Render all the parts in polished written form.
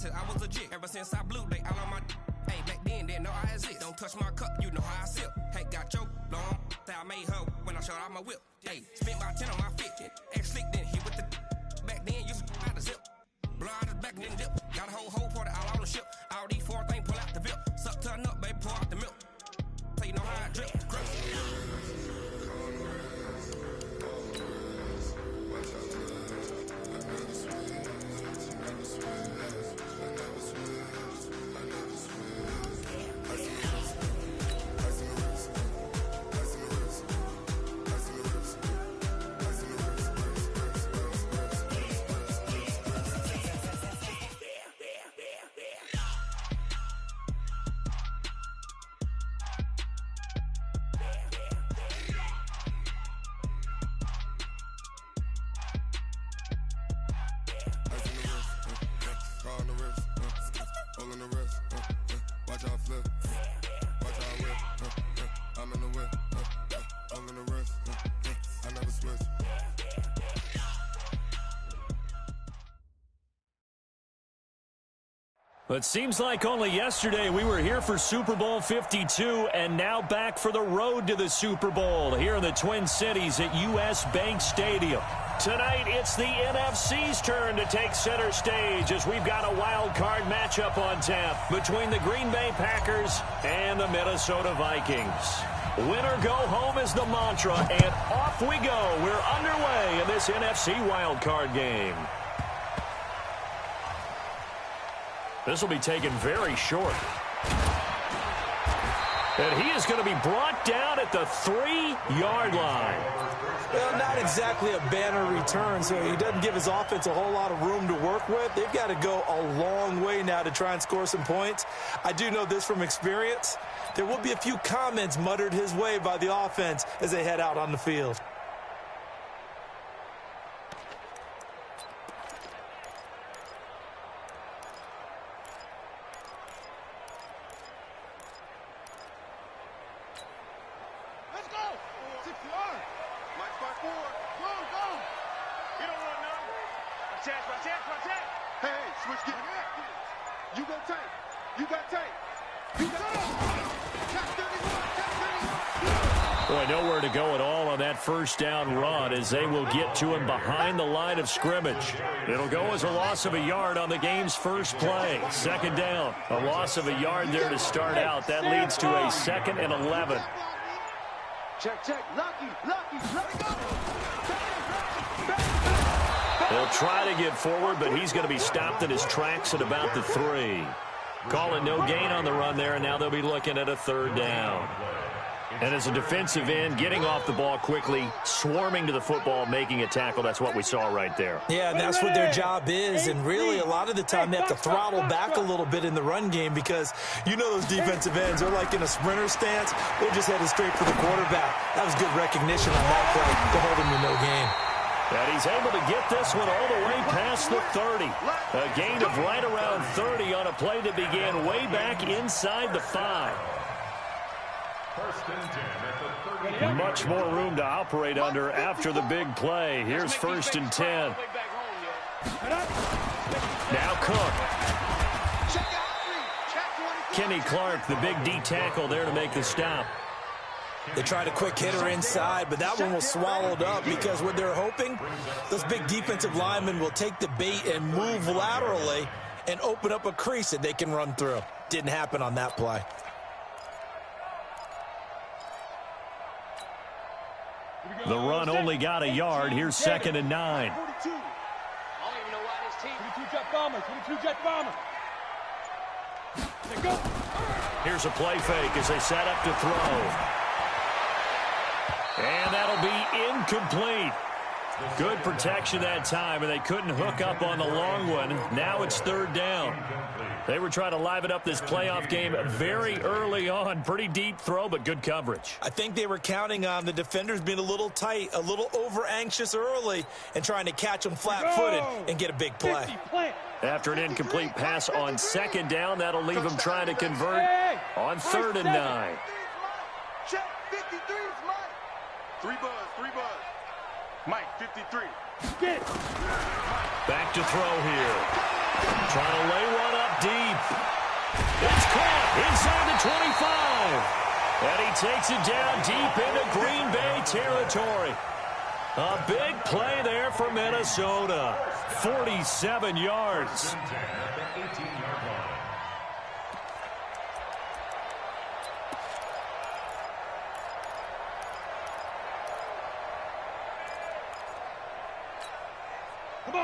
said I was legit. Ever since I blew, they all on my hey, back then, didn't know I exist. Don't touch my cup, you know how I sip. Hey, got your long, say I made her when I showed out my whip. Hey, spent my 10 on my fit. Ex-slick, then hit with the back then, used to out the zip. Blow out his back, then dip. Got a whole party all on the ship. All these four things, pull out the VIP. Suck, turn up, baby, pour out the milk. So you know how I drip. It seems like only yesterday we were here for Super Bowl 52 and now back for the road to the Super Bowl here in the Twin Cities at U.S. Bank Stadium. Tonight, it's the NFC's turn to take center stage as we've got a wild card matchup on tap between the Green Bay Packers and the Minnesota Vikings. Win or go home is the mantra, and off we go. We're underway in this NFC wild card game. This will be taken very short. And he is going to be brought down at the 3-yard line. Well, not exactly a banner return, so he doesn't give his offense a whole lot of room to work with. They've got to go a long way now to try and score some points. I do know this from experience. There will be a few comments muttered his way by the offense as they head out on the field. Boy, nowhere to go at all on that first down run as they will get to him behind the line of scrimmage. It'll go as a loss of a yard on the game's first play. Second down. A loss of a yard there to start out. That leads to a 2nd and 11. Check, check. Lucky. Let it go. He'll try to get forward, but he's going to be stopped in his tracks at about the 3. Calling no gain on the run there, and now they'll be looking at a 3rd down. And as a defensive end, getting off the ball quickly, swarming to the football, making a tackle, that's what we saw right there. Yeah, and that's what their job is, and really a lot of the time they have to throttle back a little bit in the run game because you know those defensive ends, they're like in a sprinter stance. They're just headed straight for the quarterback. That was good recognition on that play to hold him to no gain. And he's able to get this one all the way past the 30. A gain of right around 30 on a play that began way back inside the 5. Much more room to operate under after the big play. Here's 1st and 10. Now Cook. Kenny Clark, the big D tackle there to make the stop. They tried a quick hitter inside, but that one was swallowed up because what they're hoping, those big defensive linemen will take the bait and move laterally and open up a crease that they can run through. Didn't happen on that play. The run only got a yard. Here's 2nd and 9. I don't even know why this team. 22 jet bomber. Here's a play fake as they set up to throw. And that'll be incomplete. Good protection that time, and they couldn't hook up on the long one. Now it's 3rd down. They were trying to liven up this playoff game very early on. Pretty deep throw, but good coverage. I think they were counting on the defenders being a little tight, a little over-anxious early, and trying to catch them flat-footed and get a big play. After an incomplete pass on 2nd down, that'll leave them trying to convert on 3rd and 9. Check 53's Mike. 3 buzz. Mike, 53. Back to throw here. Trying to lay one up deep. It's caught inside the 25. And he takes it down deep into Green Bay territory. A big play there for Minnesota. 47 yards.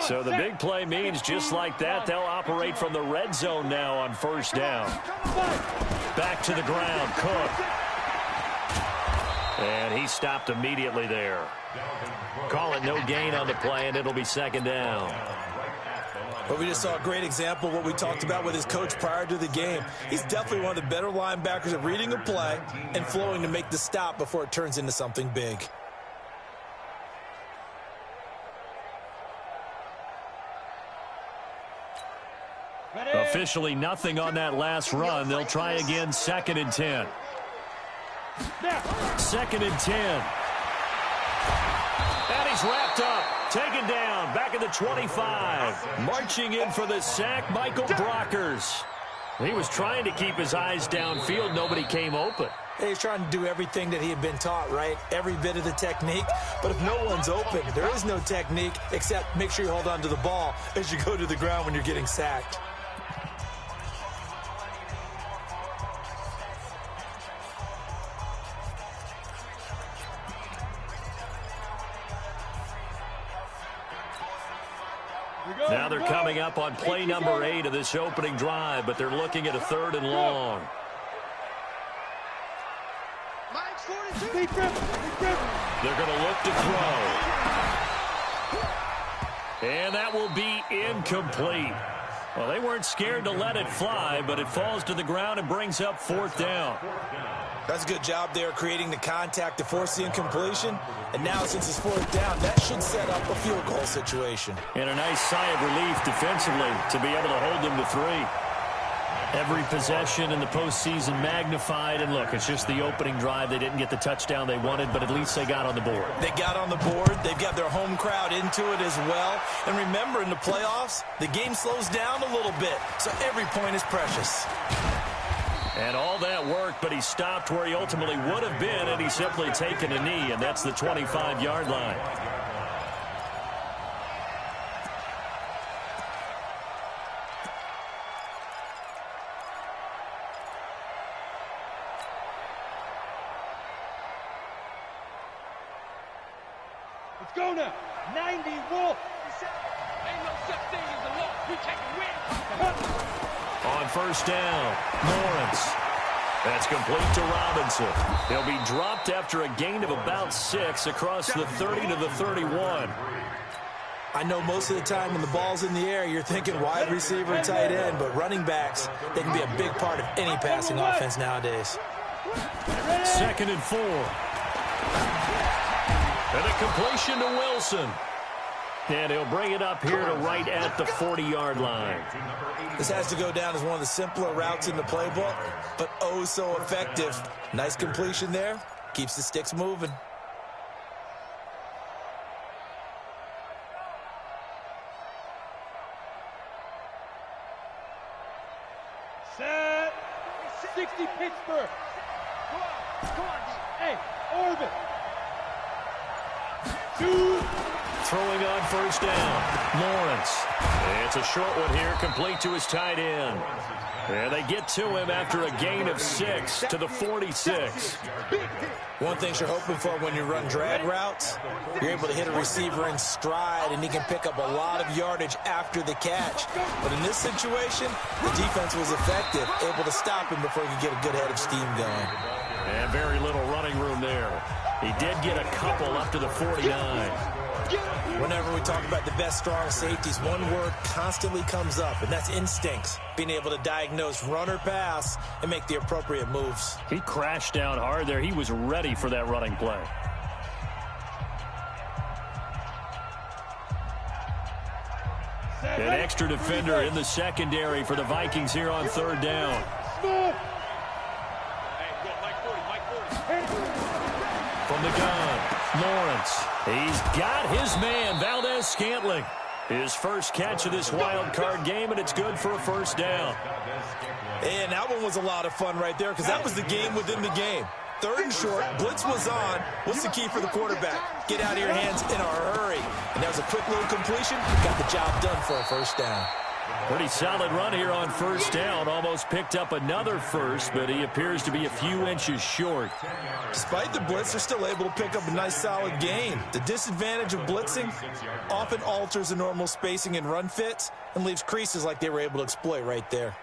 So the big play means just like that, they'll operate from the red zone now on first down. Back to the ground, Cook. And he stopped immediately there. Call it no gain on the play, and it'll be second down. But we just saw a great example of what we talked about with his coach prior to the game. He's definitely one of the better linebackers at reading a play and flowing to make the stop before it turns into something big. Officially nothing on that last run. They'll try again, 2nd and 10. 2nd and 10. And he's wrapped up. Taken down. Back at the 25. Marching in for the sack, Michael Brockers. He was trying to keep his eyes downfield. Nobody came open. He's trying to do everything that he had been taught, right? Every bit of the technique. But if no one's open, there is no technique except make sure you hold on to the ball as you go to the ground when you're getting sacked. Now they're coming up on play number 8 of this opening drive, but they're looking at a 3rd and long. They're going to look to throw. And that will be incomplete. Well, they weren't scared to let it fly, but it falls to the ground and brings up 4th down. That's a good job there creating the contact to force the incompletion. And now since it's 4th down, that should set up a field goal situation. And a nice sigh of relief defensively to be able to hold them to 3. Every possession in the postseason magnified. And look, it's just the opening drive. They didn't get the touchdown they wanted, but at least they got on the board. They got on the board. They've got their home crowd into it as well. And remember, in the playoffs, the game slows down a little bit. So every point is precious. And all that worked, but he stopped where he ultimately would have been, and he's simply taken a knee, and that's the 25-yard line. Let's go now. 90 Wolf. Ain't no such thing as a loss. We take a win. On first down, Lawrence. That's complete to Robinson. He'll be dropped after a gain of about 6 across the 30 to the 31. I know most of the time when the ball's in the air, you're thinking wide receiver, tight end, but running backs, they can be a big part of any passing offense nowadays. 2nd and 4. And a completion to Wilson. And he'll bring it up here to right at the 40-yard line. This has to go down as one of the simpler routes in the playbook, but oh so effective. Nice completion there. Keeps the sticks moving. Set. 60 Pittsburgh. Come on, hey, Orbit. 2. Throwing on first down, Lawrence. It's a short one here, complete to his tight end. And they get to him after a gain of 6 to the 46. One thing you're hoping for when you run drag routes, you're able to hit a receiver in stride, and he can pick up a lot of yardage after the catch. But in this situation, the defense was effective, able to stop him before he could get a good head of steam going. And very little running room there. He did get a couple up to the 49. Whenever we talk about the best strong safeties, one word constantly comes up, and that's instincts. Being able to diagnose run or pass and make the appropriate moves. He crashed down hard there. He was ready for that running play. An extra defender in the secondary for the Vikings here on 3rd down. From the gun, Lawrence. He's got his man, Valdez-Scantling. His first catch of this wild card game, and it's good for a first down. And that one was a lot of fun right there because that was the game within the game. 3rd and short, blitz was on. What's the key for the quarterback? Get out of your hands in a hurry. And that was a quick little completion. Got the job done for a first down. Pretty solid run here on first down. Almost picked up another first, but he appears to be a few inches short. Despite the blitz, they're still able to pick up a nice solid gain. The disadvantage of blitzing often alters the normal spacing and run fits and leaves creases like they were able to exploit right there.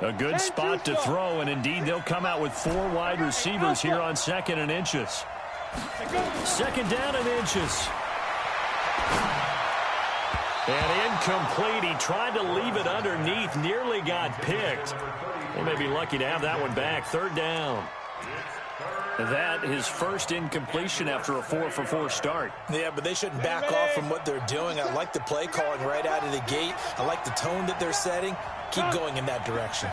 A good spot to throw, and indeed they'll come out with 4 wide receivers here on 2nd and inches. 2nd down and inches. And incomplete. He tried to leave it underneath, nearly got picked. They may be lucky to have that one back. 3rd down. That his first incompletion after a 4-for-4 start. Yeah, but they shouldn't back off from what they're doing. I like the play calling right out of the gate. I like the tone that they're setting. Keep going in that direction.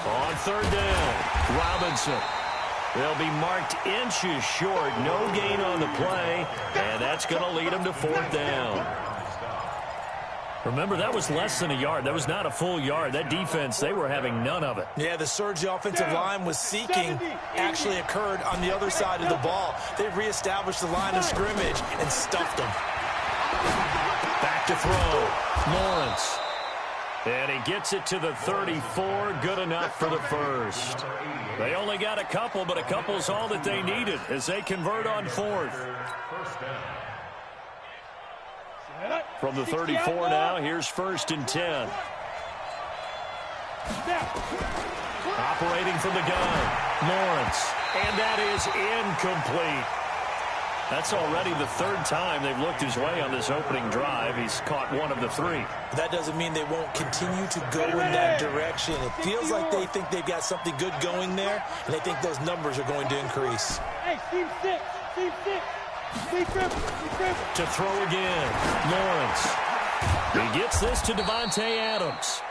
On 3rd down, Robinson. They'll be marked inches short. No gain on the play, and that's going to lead them to 4th down. Remember, that was less than a yard. That was not a full yard. That defense, they were having none of it. Yeah, the surge the offensive line was seeking actually occurred on the other side of the ball. They reestablished the line of scrimmage and stuffed them. Back to throw. Lawrence. And he gets it to the 34. Good enough for the first. They only got a couple, but a couple's all that they needed as they convert on 4th. From the 34 now, here's 1st and 10. Operating from the gun, Lawrence. And that is incomplete. That's already the 3rd time they've looked his way on this opening drive. He's caught 1 of the 3. That doesn't mean they won't continue to go in that direction. It feels like they think they've got something good going there, and they think those numbers are going to increase. Hey, team 6, team 6. To throw again, Lawrence. He gets this to Devontae Adams.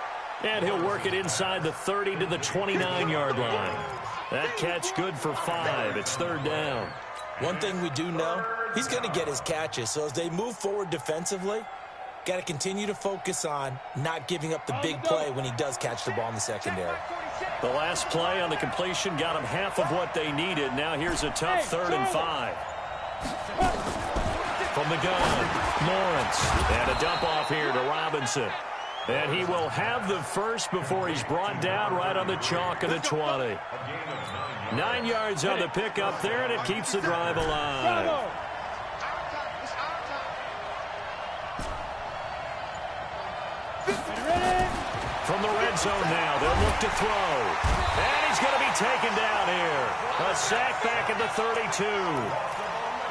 And he'll work it inside the 30 to the 29-yard line. That catch good for 5. It's 3rd down. One thing we do know, he's going to get his catches. So as they move forward defensively, got to continue to focus on not giving up the big play when he does catch the ball in the secondary. The last play on the completion got him half of what they needed. Now here's a tough 3rd and 5. From the gun, Lawrence. And a dump off here to Robinson. And he will have the first before he's brought down right on the chalk of the 20. 9 yards on the pickup there, and it keeps the drive alive. From the red zone now, they'll look to throw. And he's going to be taken down here. A sack back at the 32.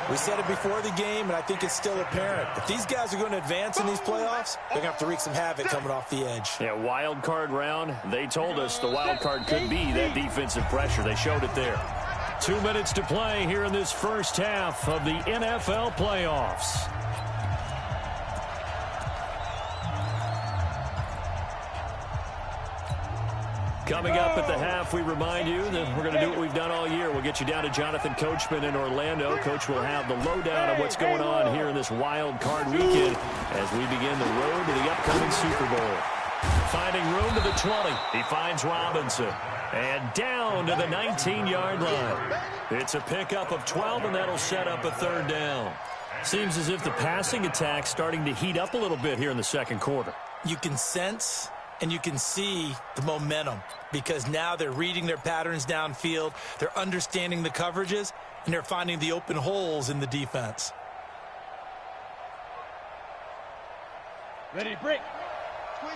We said it before the game, and I think it's still apparent. If these guys are going to advance in these playoffs, they're going to have to wreak some havoc coming off the edge. Yeah, wild card round. They told us the wild card could be that defensive pressure. They showed it there. 2 minutes to play here in this first half of the NFL playoffs. Coming up at the half, we remind you that we're going to do what we've done all year. We'll get you down to Jonathan Coachman in Orlando. Coach will have the lowdown of what's going on here in this wild card weekend as we begin the road to the upcoming Super Bowl. Finding room to the 20. He finds Robinson. And down to the 19-yard line. It's a pickup of 12, and that'll set up a 3rd down. Seems as if the passing attack's starting to heat up a little bit here in the second quarter. You can sense and you can see the momentum because now they're reading their patterns downfield, they're understanding the coverages, and they're finding the open holes in the defense. Ready to break.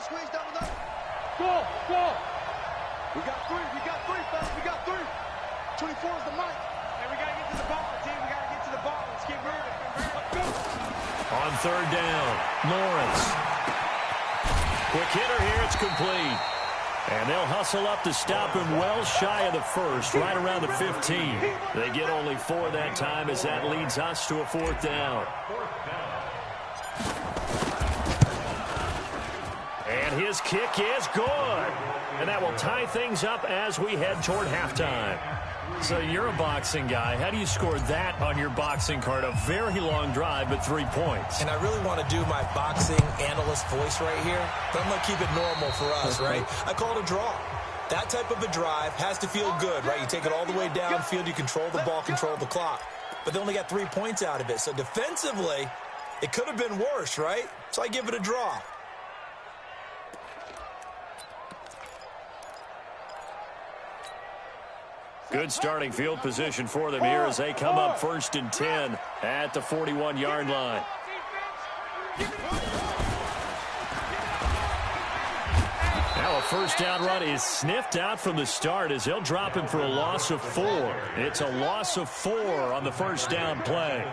Squeeze, double up. Go, go. We got 3, fellas, we got 3. 24 is the mic. Hey, we got to get to the ball, team. We got to get to the ball. Let's get moving. Let's go. On 3rd down, Lawrence. Quick hitter here, it's complete. And they'll hustle up to stop him well shy of the first, right around the 15. They get only 4 that time as that leads us to a 4th down. And His kick is good. And that will tie things up as we head toward halftime. So you're a boxing guy. How do you score that on your boxing card? A very long drive, but 3 points. And I really want to do my boxing analyst voice right here, but I'm going to keep it normal for us, right? I call it a draw. That type of a drive has to feel good, right? You take it all the way downfield, you control the ball, control the clock. But they only got 3 points out of it. So defensively, it could have been worse, right? So I give it a draw. Good starting field position for them here as they come up 1st and 10 at the 41-yard line. Now a first down run is sniffed out from the start as they'll drop him for a loss of 4. It's a loss of 4 on the first down play.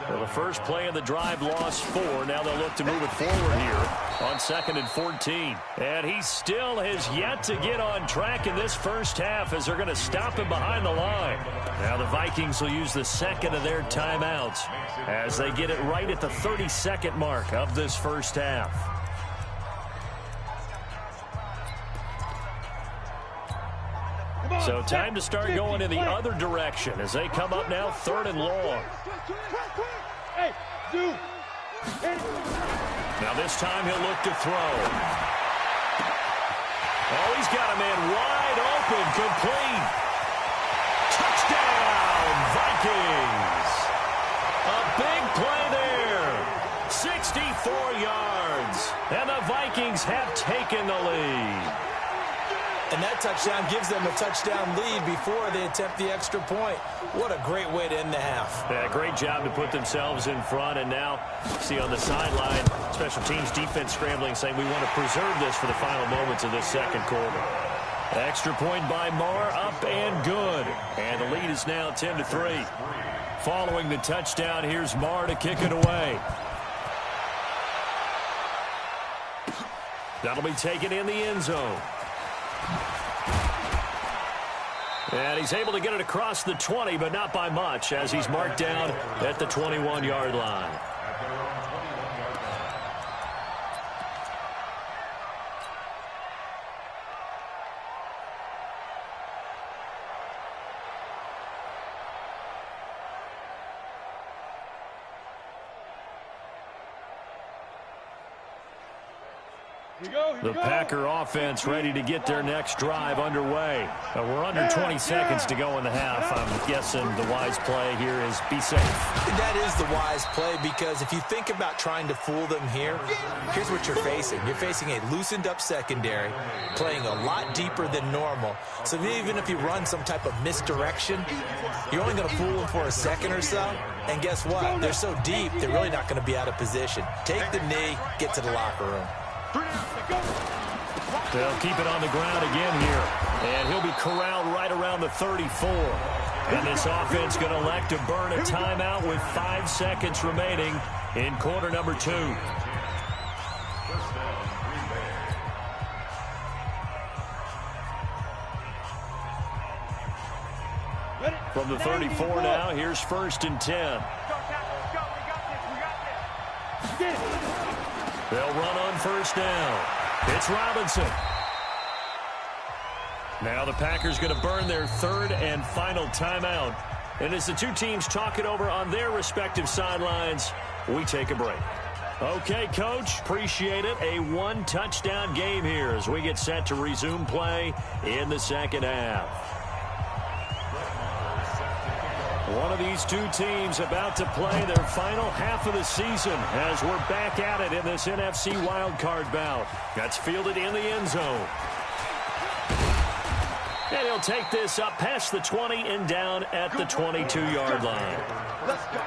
Well, the first play of the drive lost 4. Now they'll look to move it forward here on 2nd and 14. And he still has yet to get on track in this first half as they're going to stop him behind the line. Now the Vikings will use the second of their timeouts as they get it right at the 30-second mark of this first half. So time to start going in the other direction as they come up now 3rd and long. Now this time he'll look to throw. Oh, he's got a man wide open, complete. Touchdown, Vikings. A big play there. 64 yards. And the Vikings have taken the lead. And that touchdown gives them a touchdown lead before they attempt the extra point. What a great way to end the half. Yeah, great job to put themselves in front. And now, see on the sideline, special teams defense scrambling, saying we want to preserve this for the final moments of this second quarter. Extra point by Marr, up and good. And the lead is now 10-3. Following the touchdown, here's Marr to kick it away. That'll be taken in the end zone. And he's able to get it across the 20, but not by much, as he's marked down at the 21-yard line. The Packer offense ready to get their next drive underway. We're under 20 seconds to go in the half. I'm guessing the wise play here is be safe. That is the wise play, because if you think about trying to fool them here, here's what you're facing. You're facing a loosened up secondary, playing a lot deeper than normal. So even if you run some type of misdirection, you're only going to fool them for a second or so. And guess what? They're so deep, they're really not going to be out of position. Take the knee, get to the locker room. They'll keep it on the ground again here. And he'll be corralled right around the 34. And this offense going to elect to burn a timeout with 5 seconds remaining in quarter number 2. From the 34 now, here's 1st and 10. They'll run on first down. It's Robinson. Now the Packers going to burn their 3rd and final timeout. And as the two teams talk it over on their respective sidelines, we take a break. Okay, Coach, appreciate it. A 1-touchdown game here as we get set to resume play in the second half. One of these two teams about to play their final half of the season as we're back at it in this NFC wildcard bout. That's fielded in the end zone. And he'll take this up past the 20 and down at the 22-yard line. Let's go.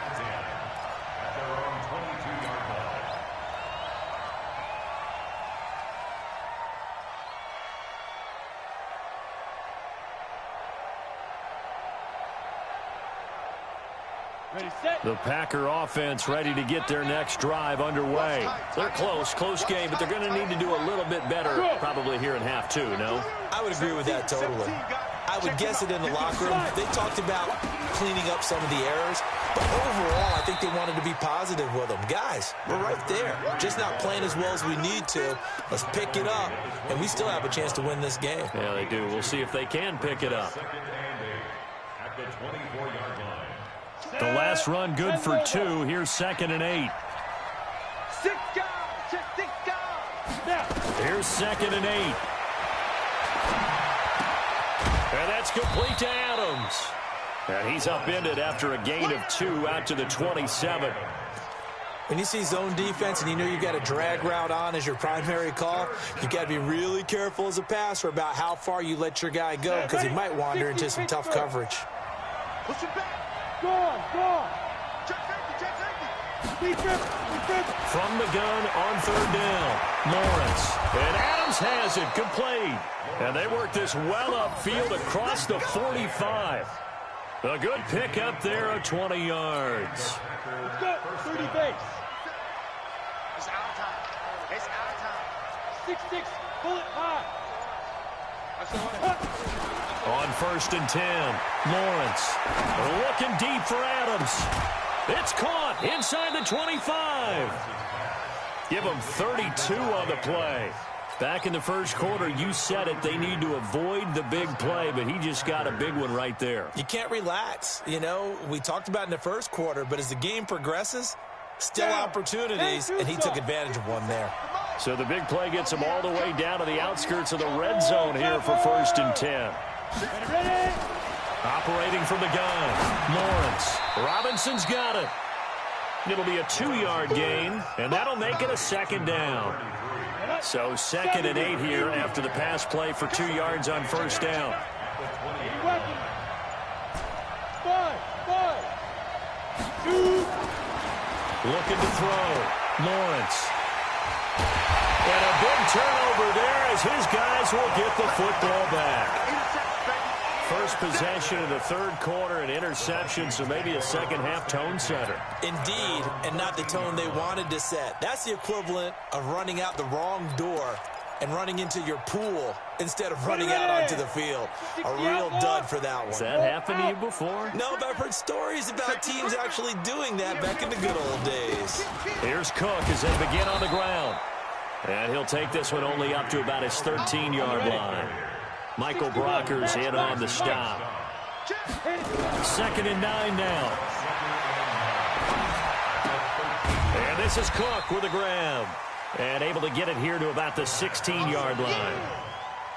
The Packer offense ready to get their next drive underway. They're close game, but they're going to need to do a little bit better probably here in half 2, no? I would agree with that totally. I would guess it in the locker room. They talked about cleaning up some of the errors. But overall, I think they wanted to be positive with them. Guys, we're right there. Just not playing as well as we need to. Let's pick it up, and we still have a chance to win this game. Yeah, they do. We'll see if they can pick it up. At the 24-yard line. The last run good for 2. Here's 2nd and 8. 6 guys. Just 6 guys. Now. Here's 2nd and 8. And that's complete to Adams. And he's upended after a gain of 2 out to the 27. When you see zone defense and you know you've got a drag route on as your primary call, you've got to be really careful as a passer about how far you let your guy go because he might wander into some tough coverage. Push it back. Go on. Check safety. Defense. From the gun on 3rd down, Lawrence. And Adams has it, complete. And they work this well upfield across the 45. A good pick up there of 20 yards. Let's go. 30 base. It's our time. It's our time. 6-6. Pull it high. On 1st and 10, Lawrence looking deep for Adams. It's caught inside the 25. Give them 32 on the play. Back in the first quarter, you said it, they need to avoid the big play, but he just got a big one right there. You can't relax. You know, we talked about in the first quarter, but as the game progresses, still opportunities, and he took advantage of one there. So the big play gets him all the way down to the outskirts of the red zone here for 1st and 10. Ready? Operating from the gun, Lawrence. Robinson's got it. It'll be a 2-yard gain, and that'll make it a 2nd down. So 2nd and 8 here after the pass play for 2 yards on 1st down. 5, 2. Looking to throw, Lawrence. And a big turnover there as his guys will get the football back. First possession of the 3rd quarter, an interception, so maybe a second-half tone setter. Indeed, and not the tone they wanted to set. That's the equivalent of running out the wrong door and running into your pool instead of running out onto the field. A real dud for that one. Has that happened to you before? No, but I've heard stories about teams actually doing that back in the good old days. Here's Cook as they begin on the ground. And he'll take this one only up to about his 13-yard line. Michael Brocker's in on the stop. 2nd and 9 now. And this is Cook with a grab. And able to get it here to about the 16-yard line.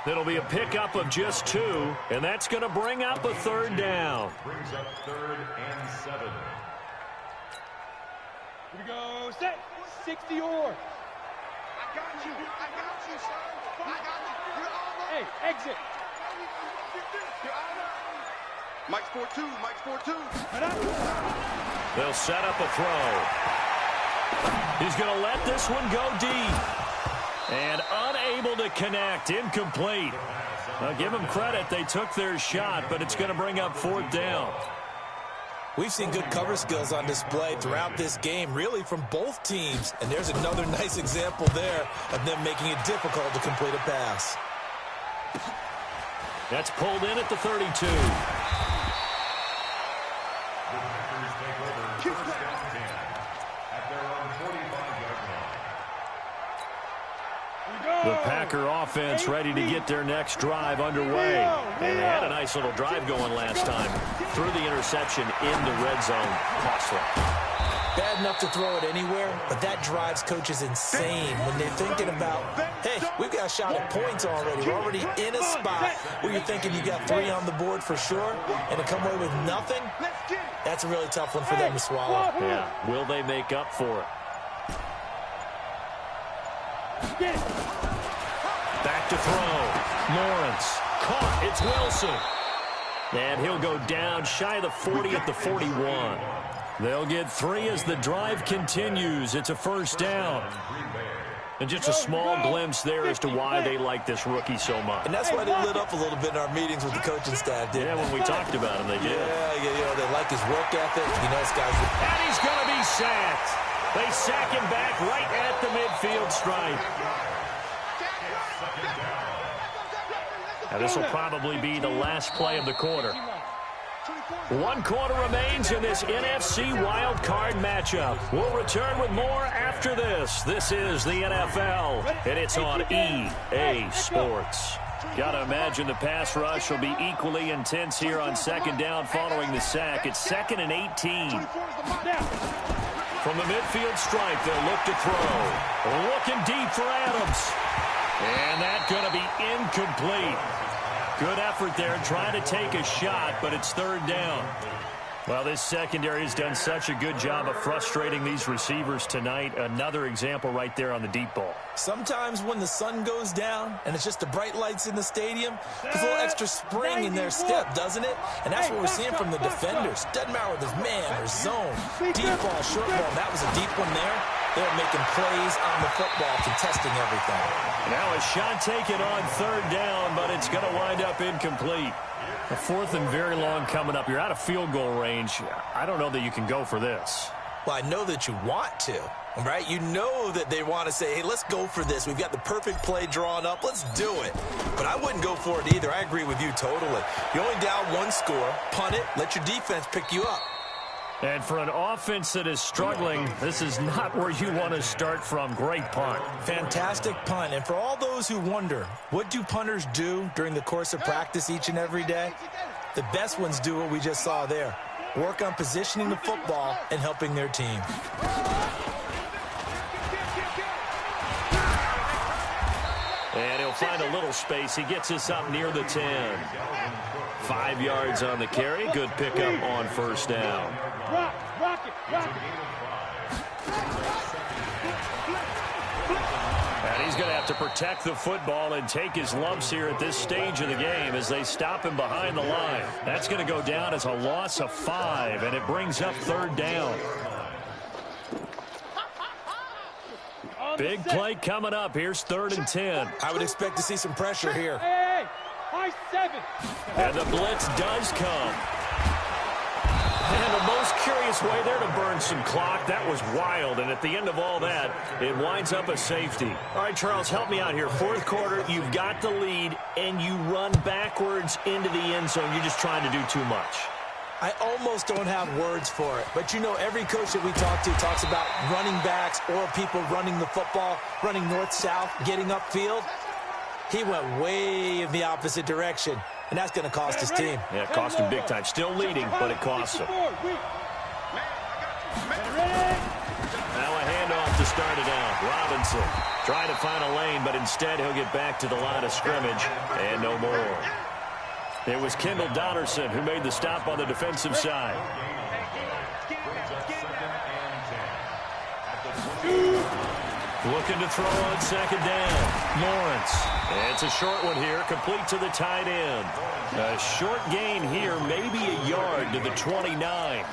It'll be a pickup of just 2, and that's going to bring up a 3rd down. Brings up 3rd and 7. Here we go. Set. 60 yours. I got you, son. I got you. You're all up. Hey, exit. You're all up. Mike's 4-2. They'll set up a throw. He's going to let this one go deep. And unable to connect. Incomplete. Now, give them credit. They took their shot, but it's going to bring up 4th down. We've seen good cover skills on display throughout this game, really from both teams. And there's another nice example there of them making it difficult to complete a pass. That's pulled in at the 32. The Packer offense ready to get their next drive underway. And they had a nice little drive going last time. Threw the interception in the red zone. Costly. Bad enough to throw it anywhere, but that drives coaches insane when they're thinking about, hey, we've got a shot at points already. We're already in a spot where you're thinking you got 3 on the board for sure, and to come away with nothing, that's a really tough one for them to swallow. Yeah. Will they make up for it? Back to throw. Lawrence. Caught. It's Wilson. And he'll go down shy of the 40 at the 41. They'll get 3 as the drive continues. It's a 1st down. And just a small glimpse there as to why they like this rookie so much. And that's why they lit up a little bit in our meetings with the coaching staff, didn't they? When we talked about him, they did. Yeah, they like his work ethic. You know, this guy's... And he's going to be sacked. They sack him back right at the midfield stripe. Now, this will probably be the last play of the quarter. 1 quarter remains in this NFC wild card matchup. We'll return with more after this. This is the NFL, and it's on EA Sports. Got to imagine the pass rush will be equally intense here on second down following the sack. It's 2nd and 18. From the midfield stripe, they'll look to throw. Looking deep for Adams. And that's going to be incomplete. Good effort there trying to take a shot, but it's 3rd down. Well, this secondary has done such a good job of frustrating these receivers tonight. Another example right there on the deep ball. Sometimes when the sun goes down and it's just the bright lights in the stadium, there's a little extra spring in their step, doesn't it? And that's what we're seeing from the defenders. Doesn't matter whether it's man or zone. Deep ball, short ball. That was a deep one there. They're making plays on the football, contesting everything. Now a shot taken on 3rd down, but it's going to wind up incomplete. A 4th and very long coming up. You're out of field goal range. I don't know that you can go for this. Well, I know that you want to, right? You know that they want to say, hey, let's go for this. We've got the perfect play drawn up. Let's do it. But I wouldn't go for it either. I agree with you totally. You're only down 1 score. Punt it. Let your defense pick you up. And for an offense that is struggling, this is not where you want to start from. Great punt. Fantastic punt. And for all those who wonder, what do punters do during the course of practice each and every day? The best ones do what we just saw there. Work on positioning the football and helping their team. And he'll find a little space. He gets us up near the 10. 5 yards on the carry. Good pickup on 1st down. Rock it. And he's going to have to protect the football and take his lumps here at this stage of the game as they stop him behind the line. That's going to go down as a loss of 5, and it brings up 3rd down. Big play coming up. Here's 3rd and 10. I would expect to see some pressure here. Hey, high 7. And the blitz does come. And the most curious way there to burn some clock. That was wild. And at the end of all that, it winds up a safety. All right, Charles, help me out here. 4th quarter, you've got the lead, and you run backwards into the end zone. You're just trying to do too much. I almost don't have words for it. But, you know, every coach that we talk to talks about running backs or people running the football, running north-south, getting upfield. He went way in the opposite direction, and that's going to cost his team. Yeah, it cost him big time. Still leading, but it costs him. Now a handoff to start it out. Robinson trying to find a lane, but instead he'll get back to the line of scrimmage, and no more. It was Kendall Donnerson who made the stop on the defensive side. Looking to throw on 2nd down. Lawrence. It's a short one here, complete to the tight end. A short gain here, maybe a yard to the 29.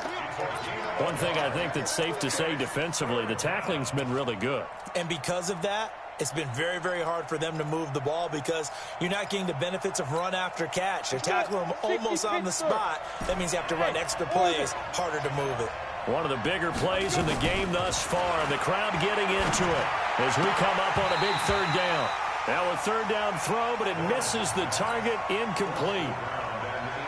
One thing I think that's safe to say defensively, the tackling's been really good. And because of that, it's been very, very hard for them to move the ball because you're not getting the benefits of run after catch. They're tackling them almost on the spot. That means you have to run extra plays, harder to move it. One of the bigger plays in the game thus far, and the crowd getting into it as we come up on a big 3rd down. Now a 3rd down throw, but it misses the target, incomplete.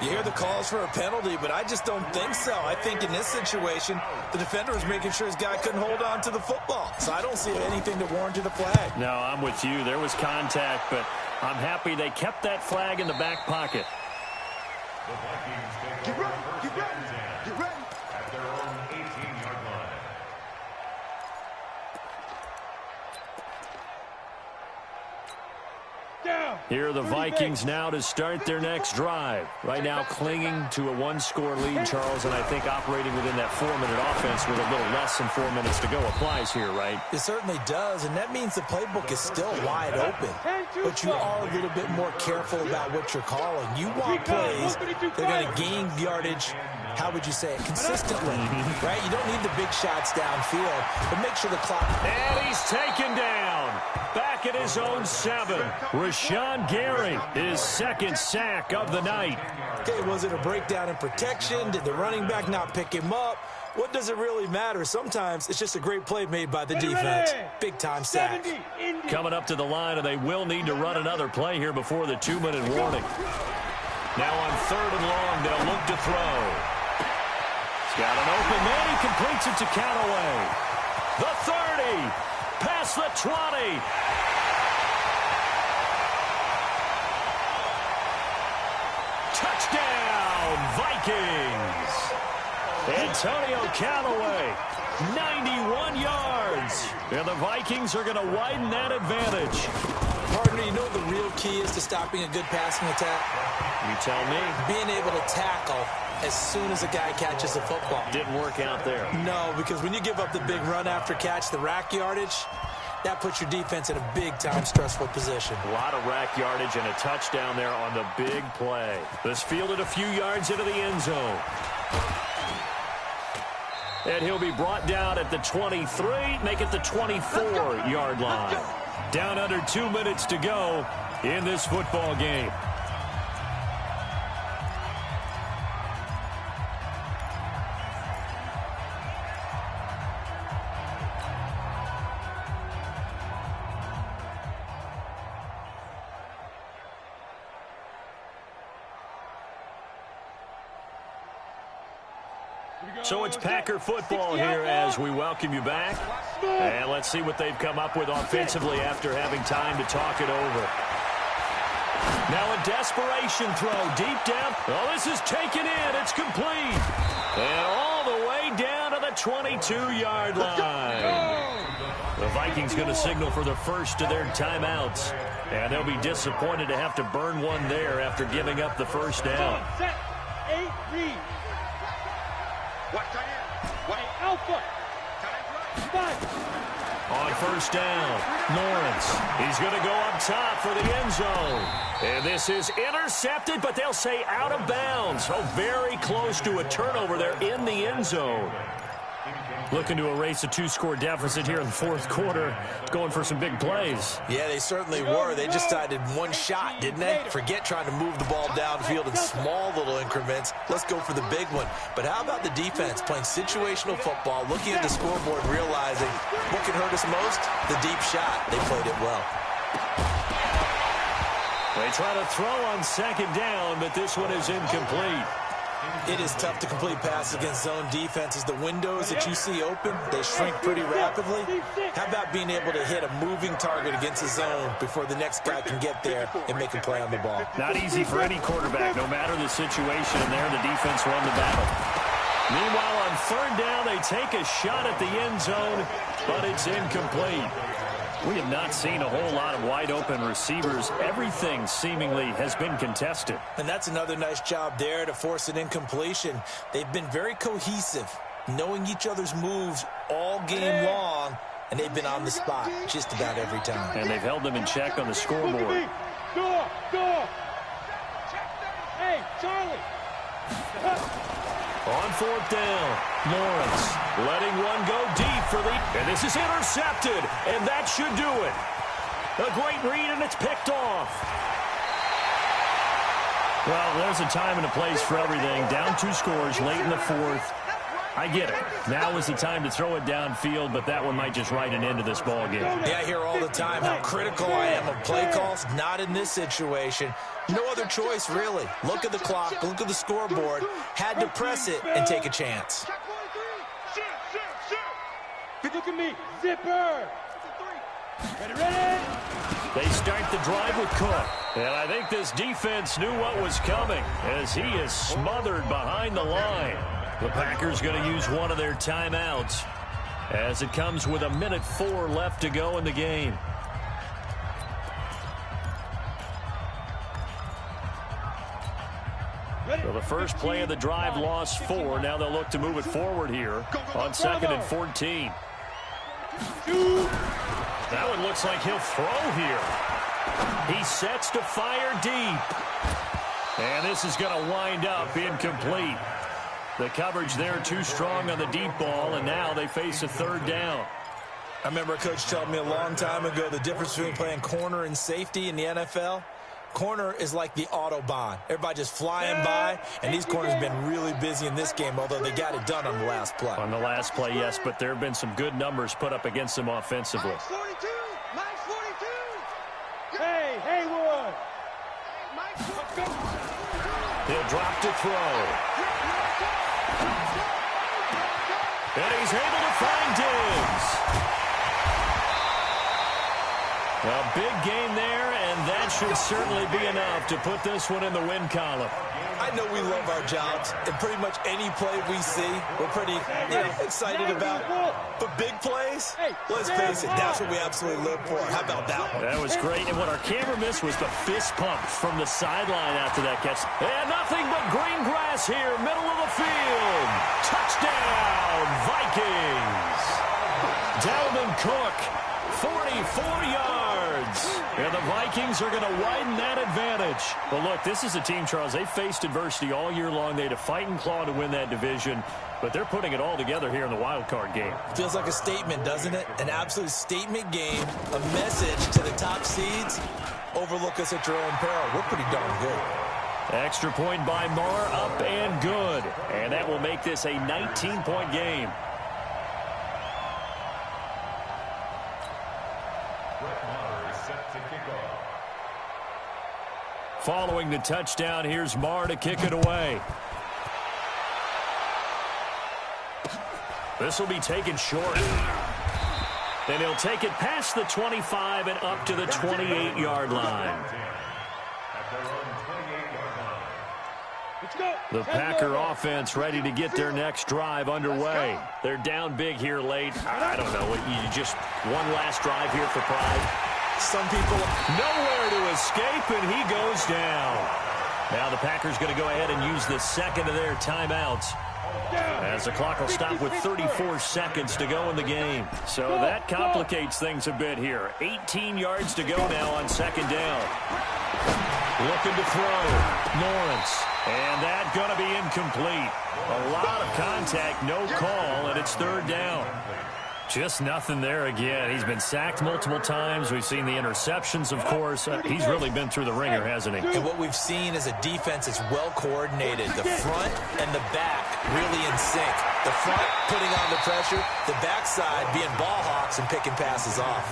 You hear the calls for a penalty, but I just don't think so. I think in this situation, the defender was making sure his guy couldn't hold on to the football. So I don't see anything to warrant a flag. No, I'm with you. There was contact, but I'm happy they kept that flag in the back pocket. Get ready. At their own 18-yard line. Here are the Vikings now to start their next drive. Right now clinging to a 1-score lead, Charles, and I think operating within that 4-minute offense with a little less than 4 minutes to go applies here, right? It certainly does, and that means the playbook is still wide open. But you are a little bit more careful about what you're calling. You want plays that are going to gain yardage, how would you say it, consistently, right? You don't need the big shots downfield, but make sure the clock... And he's taken down. Back at his own 7. Rashawn Gary, his 2nd sack of the night. Okay, was it a breakdown in protection? Did the running back not pick him up? What does it really matter? Sometimes it's just a great play made by the defense. Big-time sack. Coming up to the line, and they will need to run another play here before the 2-minute warning. Now on 3rd and long, they'll look to throw. He's got an open man. He completes it to Callaway. The 30. Past the 20. Touchdown, Vikings. Antonio Callaway, 91 yards. And the Vikings are going to widen that advantage. Partner, you know what the real key is to stopping a good passing attack? You tell me. Being able to tackle as soon as a guy catches the football. Didn't work out there. No, because when you give up the big run after catch, the rack yardage, that puts your defense in a big-time stressful position. A lot of rack yardage and a touchdown there on the big play. This fielded a few yards into the end zone. And he'll be brought down at the 23, make it the 24-yard line. Down under 2 minutes to go in this football game. So it's Packer football here as we welcome you back. And let's see what they've come up with offensively after having time to talk it over. Now a desperation throw deep down. Oh, this is taken in. It's complete. And all the way down to the 22-yard line. The Vikings going to signal for the first of their timeouts. And they'll be disappointed to have to burn one there after giving up the first down. Set. 8 read. Alpha. 5. On first down, Lawrence. He's going to go up top for the end zone. And this is intercepted, but they'll say out of bounds. So very close to a turnover there in the end zone. Looking to erase a 2-score deficit here in the fourth quarter. Going for some big plays. Yeah, they certainly were. They just decided one shot, didn't they? Forget trying to move the ball downfield in small little increments. Let's go for the big one. But how about the defense playing situational football, looking at the scoreboard, realizing what can hurt us most? The deep shot. They played it well. They try to throw on second down, but this one is incomplete. It is tough to complete passes against zone defenses. The windows that you see open, they shrink pretty rapidly. How about being able to hit a moving target against a zone before the next guy can get there and make a play on the ball? Not easy for any quarterback, no matter the situation. And there, the defense won the battle. Meanwhile, on third down, they take a shot at the end zone, but it's incomplete. We have not seen a whole lot of wide-open receivers. Everything seemingly has been contested. And that's another nice job there to force an incompletion. They've been very cohesive, knowing each other's moves all game long, and they've been on the spot just about every time. And they've held them in check on the scoreboard. Go! Hey, Charlie! On fourth down, Lawrence letting one go deep for the... And this is intercepted, and that should do it. A great read, and it's picked off. Well, there's a time and a place for everything. Down 2 scores late in the fourth. I get it. Now is the time to throw it downfield, but that one might just write an end to this ball game. Yeah, I hear all the time how critical I am of play calls. Not in this situation. No other choice, really. Look at the clock, look at the scoreboard. Had to press it and take a chance. Look at me, zipper. Ready? They start the drive with Cook. And I think this defense knew what was coming as he is smothered behind the line. The Packers going to use one of their timeouts as it comes with 1:04 left to go in the game. So the first play of the drive lost 4. Now they'll look to move it forward here on 2nd and 14. That one looks like he'll throw here. He sets to fire deep. And this is going to wind up incomplete. The coverage there too strong on the deep ball, and now they face a third down. I remember a coach telling me a long time ago the difference between playing corner and safety in the NFL. Corner is like the Autobahn. Everybody just flying by, and these corners have been really busy in this game, although they got it done on the last play. On the last play, yes, but there have been some good numbers put up against them offensively. Max 42! Max 42! Hey, Haywood! Max 42! He'll drop to throw. And he's able to find Diggs. A big gain there, and that should certainly be enough to put this one in the win column. I know we love our jobs, and pretty much any play we see, we're pretty excited about. But big plays, let's face it, that's what we absolutely live for. How about that one? That was great, and what our camera missed was the fist pump from the sideline after that catch. And nothing but green grass here, middle of the field. Touchdown, Vikings. Dalvin Cook, 44 yards. And the Vikings are going to widen that advantage. But look, this is a team, Charles, they faced adversity all year long. They had to fight and claw to win that division. But they're putting it all together here in the wild card game. Feels like a statement, doesn't it? An absolute statement game, a message to the top seeds. Overlook us at your own peril. We're pretty darn good. Extra point by Marr, up and good. And that will make this a 19-point game. Following the touchdown, here's Marr to kick it away. This will be taken short. And he'll take it past the 25 and up to the 28-yard line. The Packer offense ready to get their next drive underway. They're down big here late. I don't know. You just one last drive here for pride. Some people nowhere to escape, and he goes down. Now the Packers going to go ahead and use the second of their timeouts, as the clock will stop with 34 seconds to go in the game. So that complicates things a bit here. 18 yards to go now on second down. Looking to throw. Lawrence. And that going to be incomplete. A lot of contact, no call, and it's third down. Just nothing there again. He's been sacked multiple times. We've seen the interceptions, of course. He's really been through the ringer, hasn't he? And what we've seen is a defense that's well coordinated. The front and the back really in sync. The front putting on the pressure, the backside being ball hawks and picking passes off.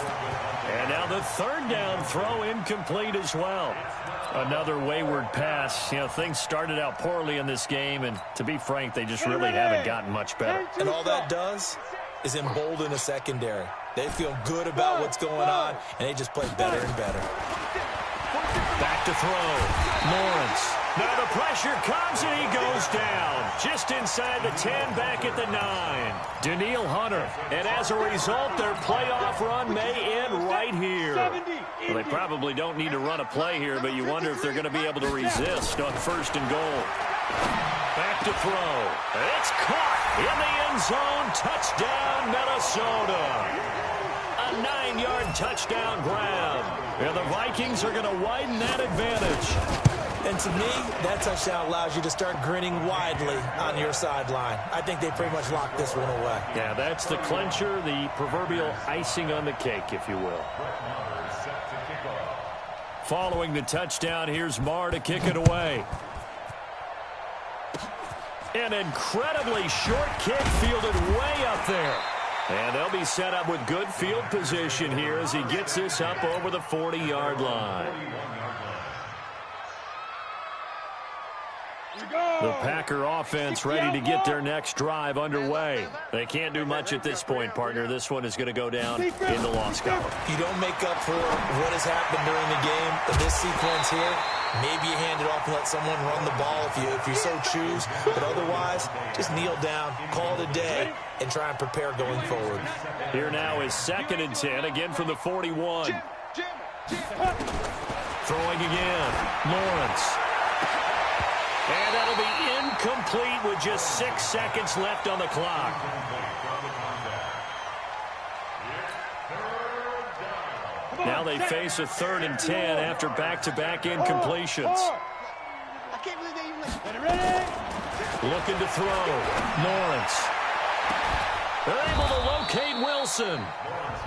And now the third down throw incomplete as well. Another wayward pass. You know, things started out poorly in this game, and to be frank, they just really haven't gotten much better. And all that does is embolden a secondary. They feel good about what's going on, and they just play better and better. Back to throw. Lawrence. Now the pressure comes, and he goes down. Just inside the 10, back at the 9. Danielle Hunter. And as a result, their playoff run may end right here. Well, they probably don't need to run a play here, but you wonder if they're going to be able to resist on first and goal. Back to throw. It's caught in the end zone. Touchdown, Minnesota. A 9-yard touchdown grab. And the Vikings are going to widen that advantage. And to me, that touchdown allows you to start grinning widely on your sideline. I think they pretty much locked this one away. Yeah, that's the clincher, the proverbial icing on the cake, if you will. Following the touchdown, here's Marr to kick it away. An incredibly short kick fielded way up there. And they'll be set up with good field position here as he gets this up over the 40-yard line. The Packer offense ready to get their next drive underway. They can't do much at this point, partner. This one is going to go down in the loss column. You don't make up for what has happened during the game in this sequence here. Maybe you hand it off and let someone run the ball if you so choose. But otherwise, just kneel down, call it a day, and try and prepare going forward. Here now is 2nd and 10, again from the 41. Throwing again, Lawrence. And that'll be incomplete with just 6 seconds left on the clock. Now they face a 3rd and 10 after back-to-back incompletions. Looking to throw. Lawrence. They're able to locate Wilson.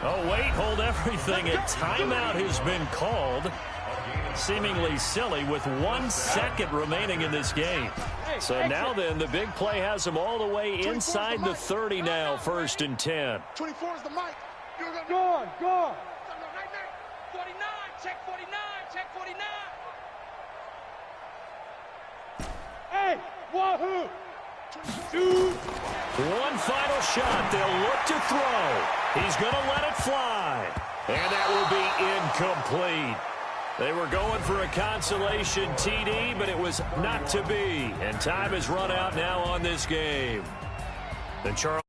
Oh, wait, hold everything. A timeout has been called. Seemingly silly with 1 second remaining in this game. So now then, the big play has them all the way inside the 30 now, 1st and 10. 24 is the mic. Go on. 49, check 49, check 49. Hey, wahoo! 2. One final shot. They'll look to throw. He's going to let it fly. And that will be incomplete. They were going for a consolation TD, but it was not to be. And time has run out now on this game. The Charles